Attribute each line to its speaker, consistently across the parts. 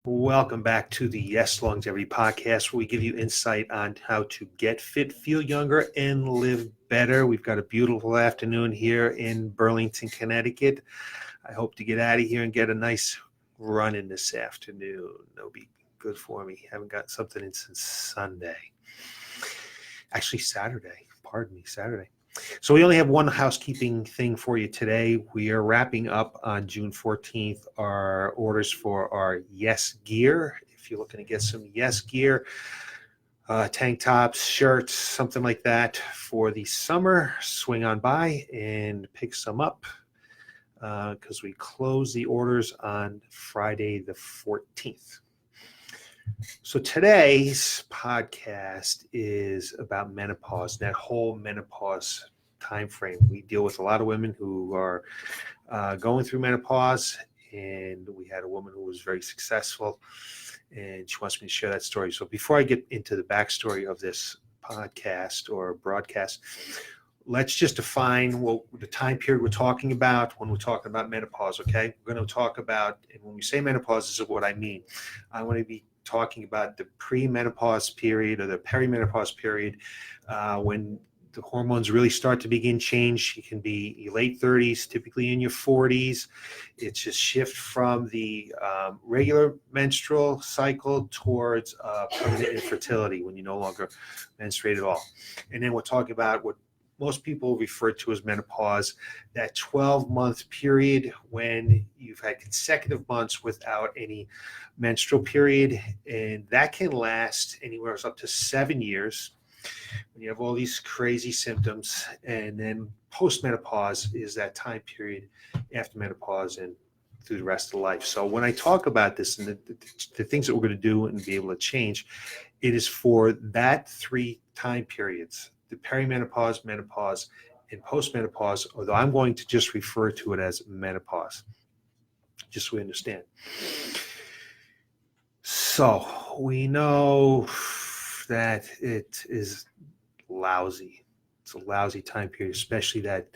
Speaker 1: Welcome back to the Yes Longevity Podcast, where we give you insight on how to get fit, feel younger, and live better. We've got a beautiful afternoon here in Burlington, Connecticut. I hope to get out of here and get a nice run in this afternoon. That'll be good for me. Haven't got something in since Sunday. Actually, Saturday. Pardon me, Saturday. So we only have one housekeeping thing for you today. We are wrapping up on June 14th our orders for our Y.E.S gear. If you're looking to get some Y.E.S gear, tank tops, shirts, something like that for the summer, swing on by and pick some up because we close the orders on Friday the 14th. So today's podcast is about menopause, that whole menopause time frame. We deal with a lot of women who are going through menopause, and we had a woman who was very successful, and she wants me to share that story. So before I get into the backstory of this podcast or broadcast, let's just define what the time period we're talking about when we're talking about menopause, okay? We're going to talk about, and when we say menopause, this is what I mean. I want to be talking about the pre-menopause period or the perimenopause period when the hormones really start to begin change. It can be your late 30s, typically in your 40s. It's just shift from the regular menstrual cycle towards permanent infertility when you no longer menstruate at all. And then we're talking about what most people refer to as menopause, that 12-month period when you've had consecutive months without any menstrual period, and that can last anywhere up to 7 years when you have all these crazy symptoms. And then postmenopause is that time period after menopause and through the rest of life. So when I talk about this and the things that we're going to do and be able to change, it is for that three time periods: the perimenopause, menopause, and postmenopause, although I'm going to just refer to it as menopause, just so we understand. So we know that it is lousy. It's a lousy time period, especially that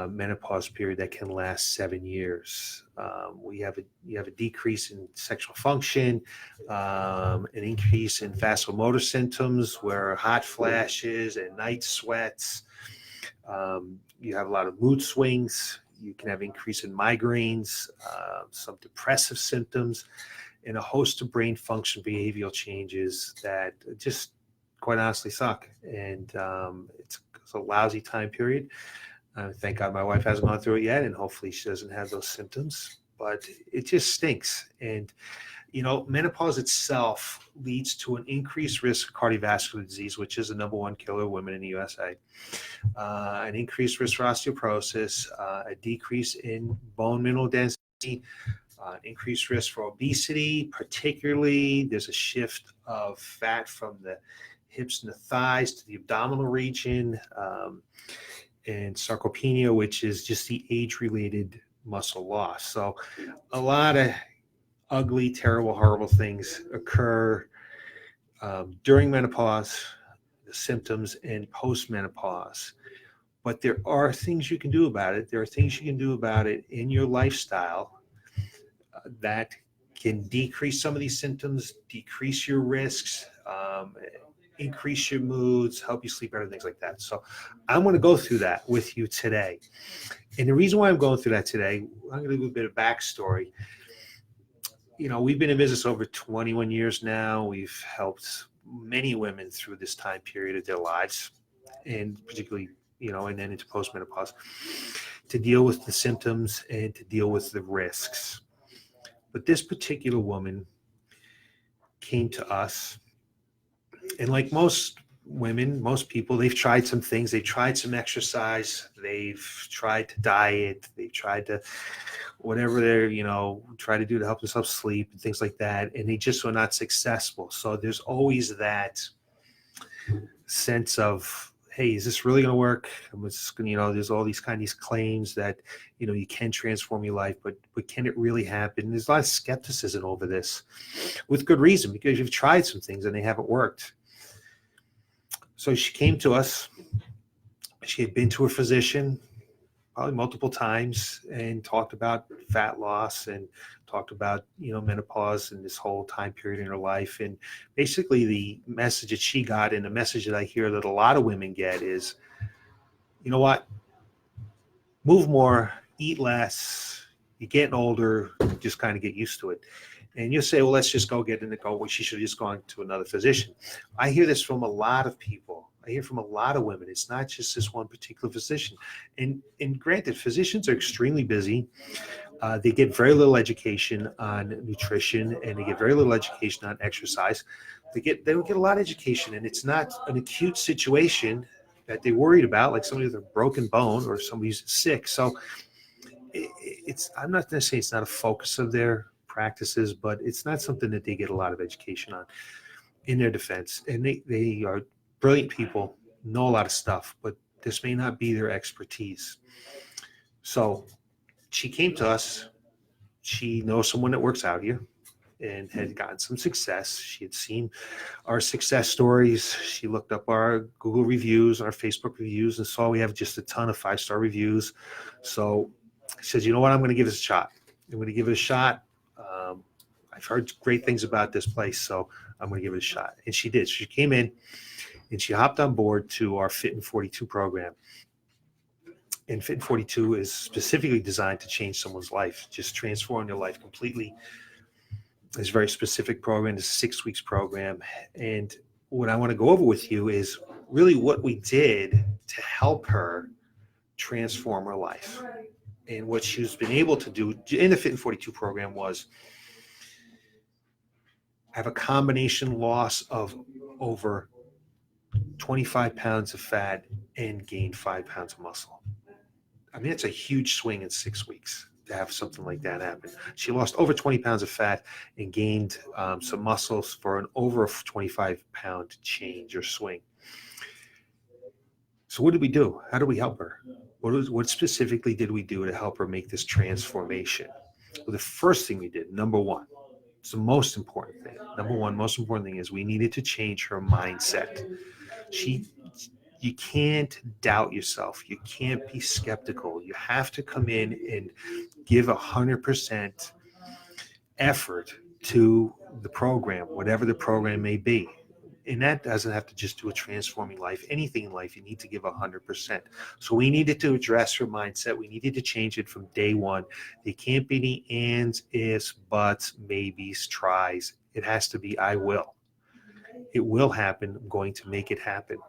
Speaker 1: menopause period that can last 7 years. You have a decrease in sexual function, an increase in vasomotor symptoms, where hot flashes and night sweats. You have a lot of mood swings. You can have increase in migraines, some depressive symptoms, and a host of brain function behavioral changes that just quite honestly suck. And it's a lousy time period. Thank God my wife hasn't gone through it yet, and hopefully she doesn't have those symptoms, but it just stinks. And, menopause itself leads to an increased risk of cardiovascular disease, which is the number one killer of women in the USA, an increased risk for osteoporosis, a decrease in bone mineral density, increased risk for obesity. Particularly, there's a shift of fat from the hips and the thighs to the abdominal region, and sarcopenia, which is just the age-related muscle loss. So a lot of ugly, terrible, horrible things occur during menopause, the symptoms, and post-menopause. But there are things you can do about it. There are things you can do about it in your lifestyle that can decrease some of these symptoms, decrease your risks, increase your moods, help you sleep better, things like that. So I'm going to go through that with you today. And the reason why I'm going through that today, I'm going to do a bit of backstory. We've been in business over 21 years now. We've helped many women through this time period of their lives, and particularly, and then into postmenopause, to deal with the symptoms and to deal with the risks. But this particular woman came to us, and like most women, most people, they've tried some things. They've tried some exercise. They've tried to diet. They've tried to whatever they're, try to do to help themselves sleep and things like that. And they just were not successful. So there's always that sense of, hey, is this really going to work? There's all these these claims that, you can transform your life, but can it really happen? There's a lot of skepticism over this, with good reason, because you've tried some things and they haven't worked. So she came to us. She had been to a physician probably multiple times and talked about fat loss and talked about, menopause and this whole time period in her life. And basically the message that she got, and the message that I hear that a lot of women get, is, you know what, move more, eat less. You're getting older, just kind of get used to it. And you say, well, let's just go get in the go. Well, she should have just gone to another physician. I hear this from a lot of people. I hear from a lot of women. It's not just this one particular physician. And granted, physicians are extremely busy. They get very little education on nutrition, and they get very little education on exercise. They don't get a lot of education, and it's not an acute situation that they're worried about, like somebody with a broken bone or somebody who's sick. So it's I'm not going to say it's not a focus of their practices, but it's not something that they get a lot of education on, in their defense. And they are brilliant people, know a lot of stuff, but this may not be their expertise. So she came to us. She knows someone that works out here and had gotten some success. She had seen our success stories. She looked up our Google reviews, our Facebook reviews, and saw we have just a ton of 5-star reviews. So she says, you know what, I'm going to give this a shot. I'm going to give it a shot. I've heard great things about this place, so I'm going to give it a shot. And she did. She came in and she hopped on board to our Fit in 42 program. And Fit in 42 is specifically designed to change someone's life, just transform their life completely. It's a very specific program. It's a 6 weeks program. And what I want to go over with you is really what we did to help her transform her life. And what she's been able to do in the Fit in 42 program was have a combination loss of over 25 pounds of fat and gain 5 pounds of muscle. I mean, it's a huge swing in 6 weeks to have something like that happen. She lost over 20 pounds of fat and gained some muscles for an over 25-pound change or swing. So what did we do? How did we help her? What specifically did we do to help her make this transformation? Well, the first thing we did, number one, it's the most important thing. Number one, most important thing is we needed to change her mindset. You can't doubt yourself. You can't be skeptical. You have to come in and give 100% effort to the program, whatever the program may be. And that doesn't have to just do a transforming life. Anything in life, you need to give 100%. So we needed to address her mindset. We needed to change it from day one. There can't be any ands, ifs, buts, maybes, tries. It has to be, I will. It will happen. I'm going to make it happen.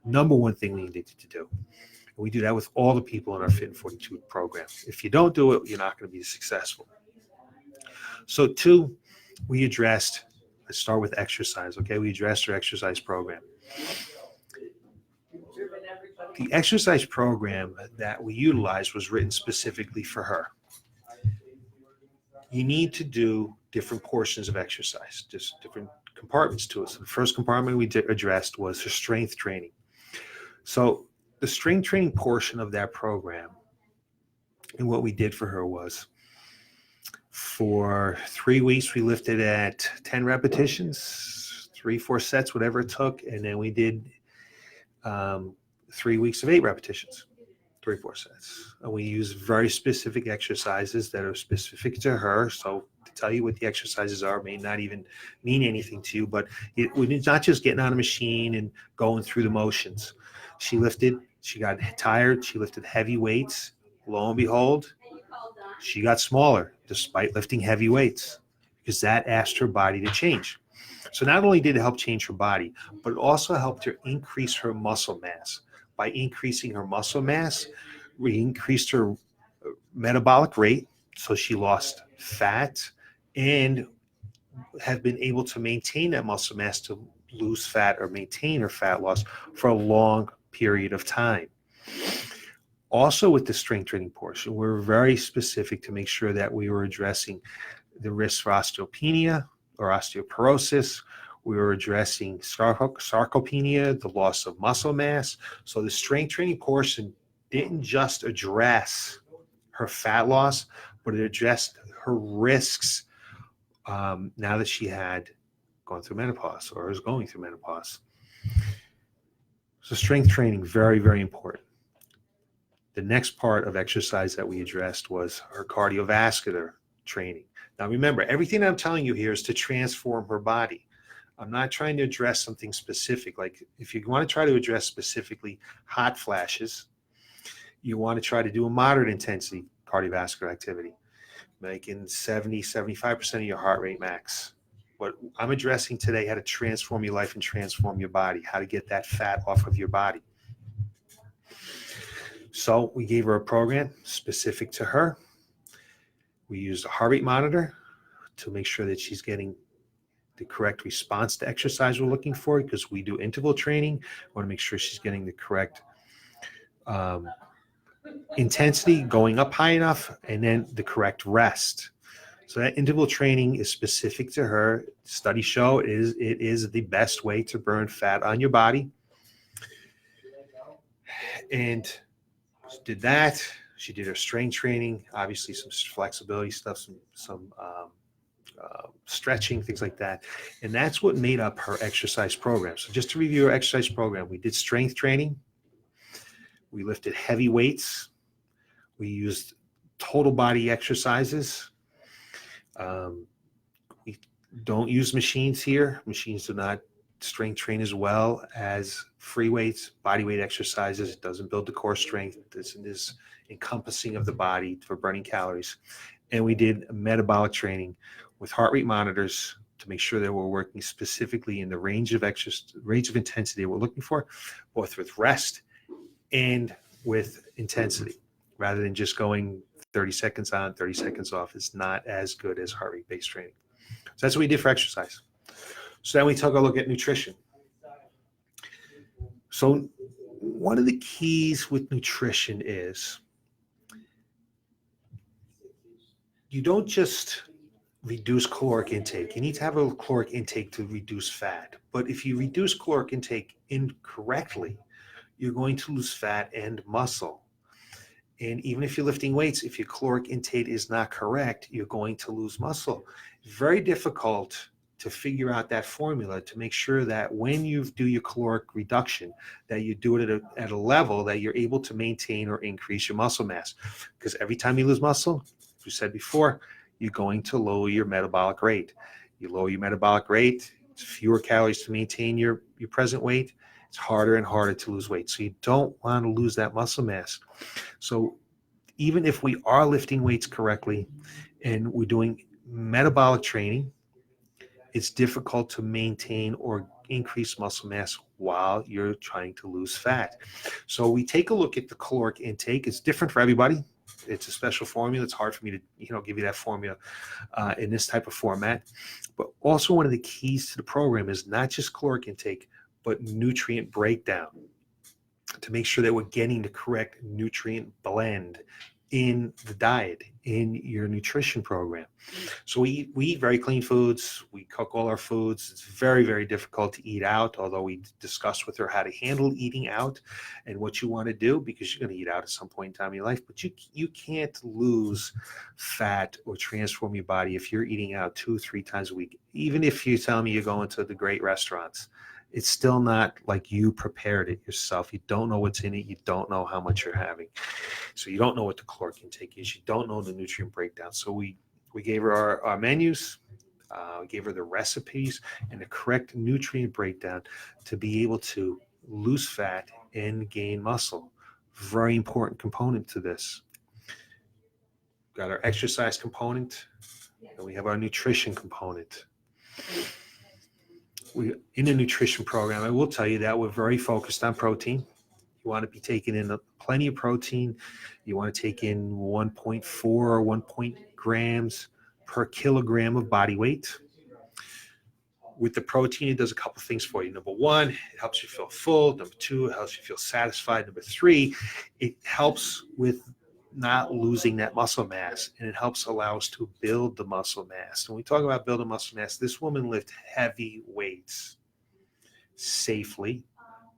Speaker 1: Number one thing we needed to do. And we do that with all the people in our Fit in 42 program. If you don't do it, you're not going to be successful. So two, we addressed, let's start with exercise, okay? We addressed our exercise program. The exercise program that we utilized was written specifically for her. You need to do different portions of exercise, just different compartments to it. So the first compartment we addressed was her strength training. So the strength training portion of that program, and what we did for her was, for 3 weeks, we lifted at 10 repetitions, 3-4 sets, whatever it took. And then we did 3 weeks of 8 repetitions, 3-4 sets. And we use very specific exercises that are specific to her. So to tell you what the exercises are may not even mean anything to you, but it's not just getting on a machine and going through the motions. She lifted, she got tired, she lifted heavy weights. Lo and behold, she got smaller despite lifting heavy weights, because that asked her body to change. So not only did it help change her body, but it also helped her increase her muscle mass. By increasing her muscle mass, we increased her metabolic rate, so she lost fat and have been able to maintain that muscle mass to lose fat or maintain her fat loss for a long period of time. Also, with the strength training portion, we're very specific to make sure that we were addressing the risk for osteopenia or osteoporosis. We were addressing sarcopenia, the loss of muscle mass. So the strength training portion didn't just address her fat loss, but it addressed her risks now that she had gone through menopause or is going through menopause. So strength training, very, very important. The next part of exercise that we addressed was her cardiovascular training. Now, remember, everything I'm telling you here is to transform her body. I'm not trying to address something specific. Like if you want to try to address specifically hot flashes, you want to try to do a moderate intensity cardiovascular activity, making 70, 75% of your heart rate max. What I'm addressing today, how to transform your life and transform your body, how to get that fat off of your body. So we gave her a program specific to her. We used a heart rate monitor to make sure that she's getting the correct response to exercise we're looking for, because we do interval training. We want to make sure she's getting the correct intensity, going up high enough, and then the correct rest. So that interval training is specific to her. Studies show it is the best way to burn fat on your body. And she did that. She did her strength training, obviously some flexibility stuff, some stretching, things like that. And that's what made up her exercise program. So just to review her exercise program, we did strength training. We lifted heavy weights. We used total body exercises. We don't use machines here. Machines do not strength train as well as free weights, body weight exercises. It doesn't build the core strength. This is encompassing of the body for burning calories. And we did metabolic training with heart rate monitors to make sure that we're working specifically in the range of intensity we're looking for, both with rest and with intensity, rather than just going 30 seconds on, 30 seconds off. Is not as good as heart rate based training. So that's what we did for exercise. So then we took a look at nutrition. So one of the keys with nutrition is you don't just reduce caloric intake. You need to have a caloric intake to reduce fat. But if you reduce caloric intake incorrectly, you're going to lose fat and muscle. And even if you're lifting weights, if your caloric intake is not correct, you're going to lose muscle. Very difficult to figure out that formula to make sure that when you do your caloric reduction, that you do it at a level that you're able to maintain or increase your muscle mass. Because every time you lose muscle, as we said before, you're going to lower your metabolic rate. You lower your metabolic rate, it's fewer calories to maintain your present weight. It's harder and harder to lose weight. So you don't want to lose that muscle mass. So even if we are lifting weights correctly and we're doing metabolic training, it's difficult to maintain or increase muscle mass while you're trying to lose fat. So we take a look at the caloric intake. It's different for everybody. It's a special formula. It's hard for me to give you that formula in this type of format. But also one of the keys to the program is not just caloric intake, but nutrient breakdown, to make sure that we're getting the correct nutrient blend in the diet, in your nutrition program. So we eat very clean foods. We cook all our foods. It's very, very difficult to eat out, although we discussed with her how to handle eating out and what you want to do, because you're going to eat out at some point in time in your life. But you can't lose fat or transform your body if you're eating out 2-3 times a week. Even if you tell me you're going to the great restaurants, it's still not like you prepared it yourself. You don't know what's in it. You don't know how much you're having. So you don't know what the caloric intake is. You don't know the nutrient breakdown. So we gave her our menus, gave her the recipes and the correct nutrient breakdown to be able to lose fat and gain muscle. Very important component to this. Got our exercise component, and we have our nutrition component. In the nutrition program, I will tell you that we're very focused on protein. You want to be taking in plenty of protein. You want to take in 1.4 or 1 grams per kilogram of body weight. With the protein, it does a couple things for you. Number one, it helps you feel full. Number two, it helps you feel satisfied. Number three, it helps with not losing that muscle mass, and it helps allow us to build the muscle mass. When we talk about building muscle mass, this woman lifted heavy weights safely,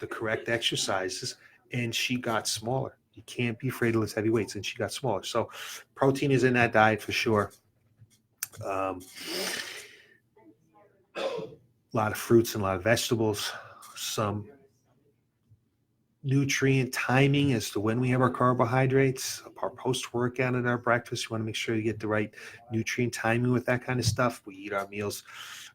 Speaker 1: the correct exercises, and she got smaller. You can't be afraid to lift heavy weights, and she got smaller. So protein is in that diet for sure. A lot of fruits and a lot of vegetables, some nutrient timing as to when we have our carbohydrates, our post-workout and our breakfast. You want to make sure you get the right nutrient timing with that kind of stuff. We eat our meals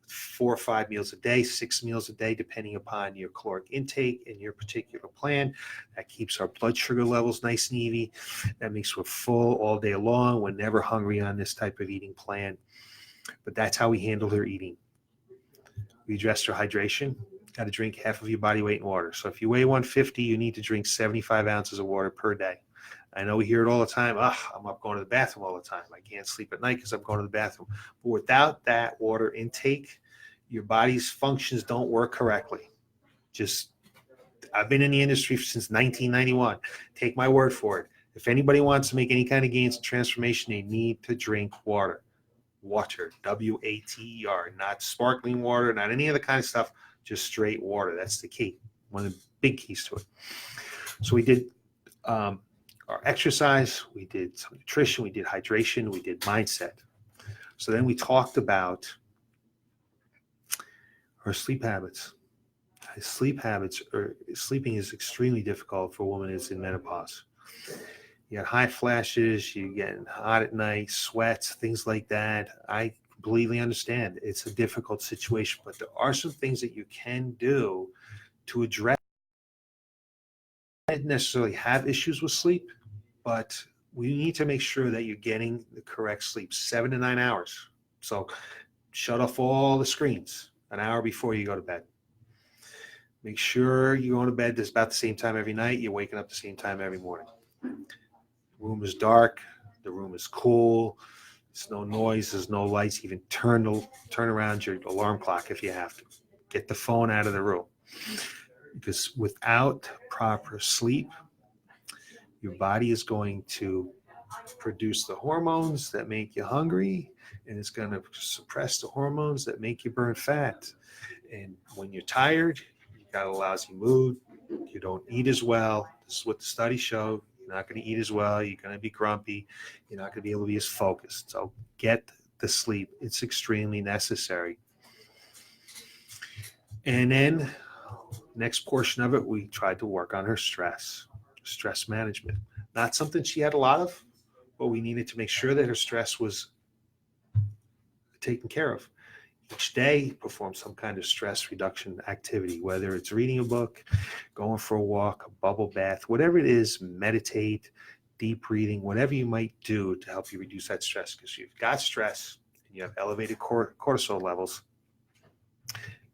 Speaker 1: 4 or 5 meals a day, 6 meals a day, depending upon your caloric intake and your particular plan. That keeps our blood sugar levels nice and even. That makes we're full all day long. We're never hungry on this type of eating plan. But that's how we handle her eating. We addressed her hydration. Got to drink half of your body weight in water. So if you weigh 150, you need to drink 75 ounces of water per day. I know we hear it all the time. I'm up going to the bathroom all the time. I can't sleep at night because I'm going to the bathroom. But without that water intake, your body's functions don't work correctly. I've been in the industry since 1991. Take my word for it. If anybody wants to make any kind of gains and transformation, they need to drink water. Water, W-A-T-E-R, not sparkling water, not any other kind of stuff, just straight water. That's the key, one of the big keys to it. So we did our exercise, we did some nutrition, we did hydration, we did mindset. So then we talked about her sleep habits. Sleeping is extremely difficult for a woman who's in menopause. You got high flashes, you're getting hot at night, sweats, things like that. I completely understand. It's a difficult situation, but there are some things that you can do to address. I don't necessarily have issues with sleep, but we need to make sure that you're getting the correct sleep, 7 to 9 hours. So shut off all the screens an hour before you go to bed. Make sure you go to bed at about the same time every night. You're waking up the same time every morning. The room is dark. The room is cool. There's no noise. There's no lights. Even turn around your alarm clock if you have to. Get the phone out of the room. Because without proper sleep, your body is going to produce the hormones that make you hungry, and it's going to suppress the hormones that make you burn fat. And when you're tired, you got a lousy mood. You don't eat as well. This is what the studies show. You're not going to eat as well. You're going to be grumpy. You're not going to be able to be as focused. So get the sleep. It's extremely necessary. And then next portion of it, we tried to work on her stress management. Not something she had a lot of, but we needed to make sure that her stress was taken care of. Each day, perform some kind of stress reduction activity, whether it's reading a book, going for a walk, a bubble bath, whatever it is, meditate, deep breathing, whatever you might do to help you reduce that stress. Because you've got stress and you have elevated cortisol levels,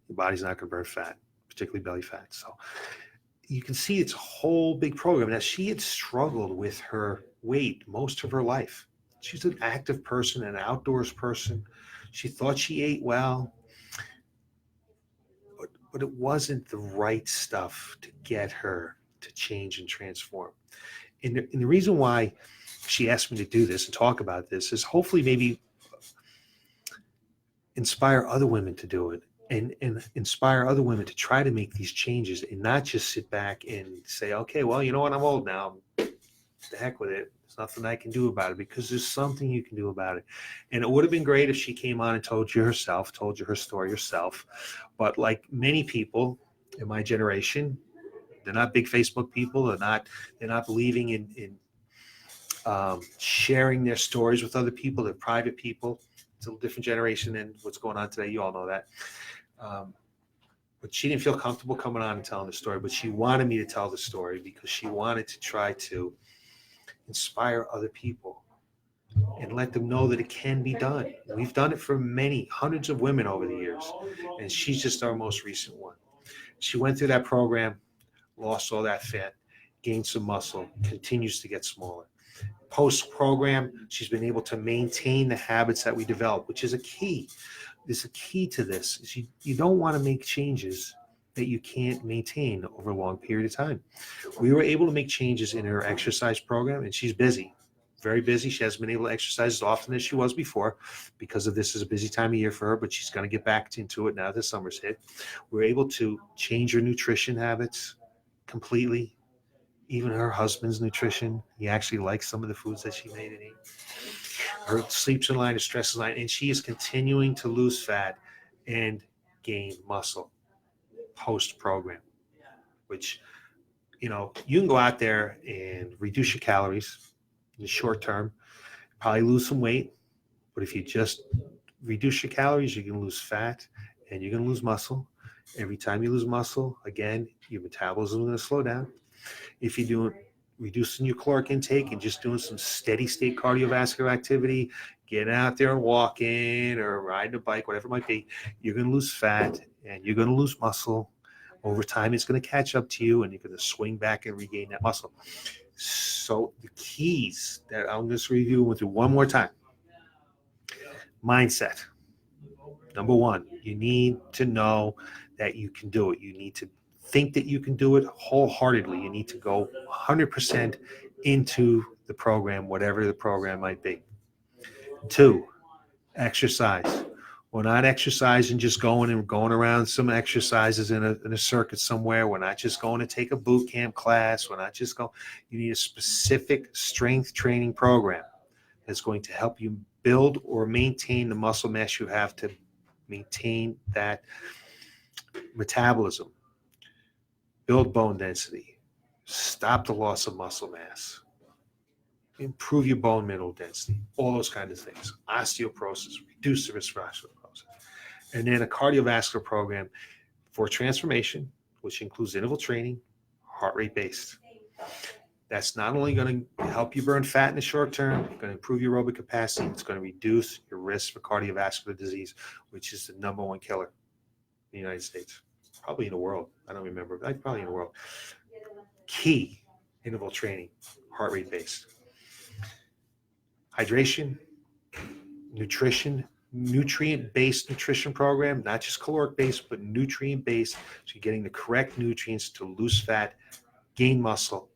Speaker 1: your body's not going to burn fat, particularly belly fat. So you can see it's a whole big program. Now, she had struggled with her weight most of her life. She's an active person, an outdoors person. She thought she ate well, but it wasn't the right stuff to get her to change and transform. And the reason why she asked me to do this and talk about this is hopefully maybe inspire other women to do it and inspire other women to try to make these changes and not just sit back and say, okay, well, you know what, I'm old now. The heck with it. There's nothing I can do about it, because there's something you can do about it. And it would have been great if she came on and told you her story herself. But like many people in my generation, they're not big Facebook people. They're not believing in sharing their stories with other people. They're private people. It's a different generation than what's going on today. You all know that. But she didn't feel comfortable coming on and telling the story. But she wanted me to tell the story because she wanted to try to inspire other people and let them know that it can be done. We've done it for many hundreds of women over the years, and she's just our most recent one. She went through that program, lost all that fat, gained some muscle, continues to get smaller. Post-program, she's been able to maintain the habits that we developed, which is a key. There's a key to this. Is you don't want to make changes that you can't maintain over a long period of time. We were able to make changes in her exercise program, and she's busy, very busy. She hasn't been able to exercise as often as she was before because of this is a busy time of year for her, but she's going to get back into it now that summer's hit. We're able to change her nutrition habits completely. Even her husband's nutrition, he actually likes some of the foods that she made and eat. Her sleep's in line, her stress is in line, and she is continuing to lose fat and gain muscle post-program, which You can go out there and reduce your calories in the short term, probably lose some weight. But if you just reduce your calories, you can lose fat and you're going to lose muscle. Every time you lose muscle, again, your metabolism is going to slow down. If you're doing reducing your caloric intake and just doing some steady state cardiovascular activity, getting out there and walking or riding a bike, whatever it might be, you're going to lose fat and you're going to lose muscle. Over time, it's going to catch up to you and you're going to swing back and regain that muscle. So the keys that I'm just reviewing with you one more time. Mindset. Number one, you need to know that you can do it. You need to think that you can do it wholeheartedly. You need to go 100% into the program, whatever the program might be. Two, exercise. We're not exercising just going around some exercises in a circuit somewhere. We're not just going to take a boot camp class. We're not just going. You need a specific strength training program that's going to help you build or maintain the muscle mass you have to maintain that metabolism, build bone density, stop the loss of muscle mass, improve your bone mineral density, all those kinds of things. Osteoporosis, reduce the risk for osteoporosis. And then a cardiovascular program for transformation, which includes interval training, heart rate based. That's not only going to help you burn fat in the short term, it's going to improve your aerobic capacity, it's going to reduce your risk for cardiovascular disease, which is the number one killer in the United States, probably in the world. I don't remember, but probably in the world. Key interval training, heart rate based. Hydration, nutrition, nutrient-based nutrition program, not just caloric-based, but nutrient-based. So you're getting the correct nutrients to lose fat, gain muscle,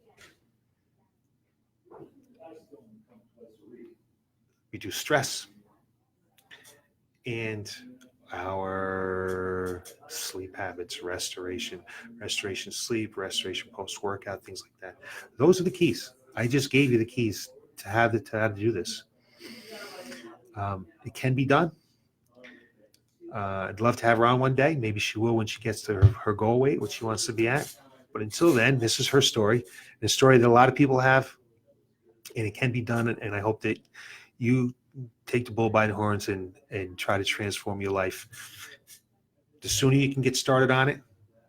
Speaker 1: reduce stress, and our sleep habits, restoration sleep, restoration post-workout, things like that. Those are the keys. I just gave you the keys to how to do this. It can be done. I'd love to have her on one day. Maybe she will when she gets to her goal weight, what she wants to be at. But until then, this is her story, the story that a lot of people have, and it can be done. And I hope that you take the bull by the horns and try to transform your life. The sooner you can get started on it,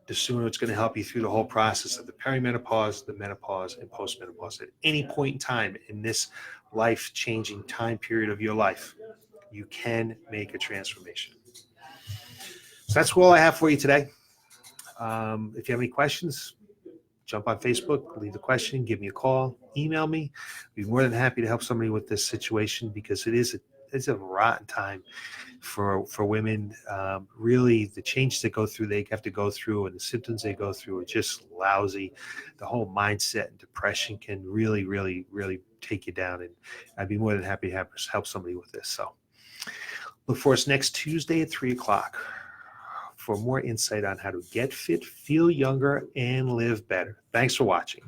Speaker 1: the sooner it's going to help you through the whole process of the perimenopause, the menopause, and postmenopause. At any point in time in this life-changing time period of your life, you can make a transformation. So that's all I have for you today. If you have any questions, jump on Facebook, leave the question, give me a call, email me. I'd be more than happy to help somebody with this situation because it's a rotten time for women. Really, the changes they have to go through and the symptoms they go through are just lousy. The whole mindset and depression can really, really, really take you down. And I'd be more than happy to help somebody with this. So look for us next Tuesday at 3:00 for more insight on how to get fit, feel younger, and live better. Thanks for watching.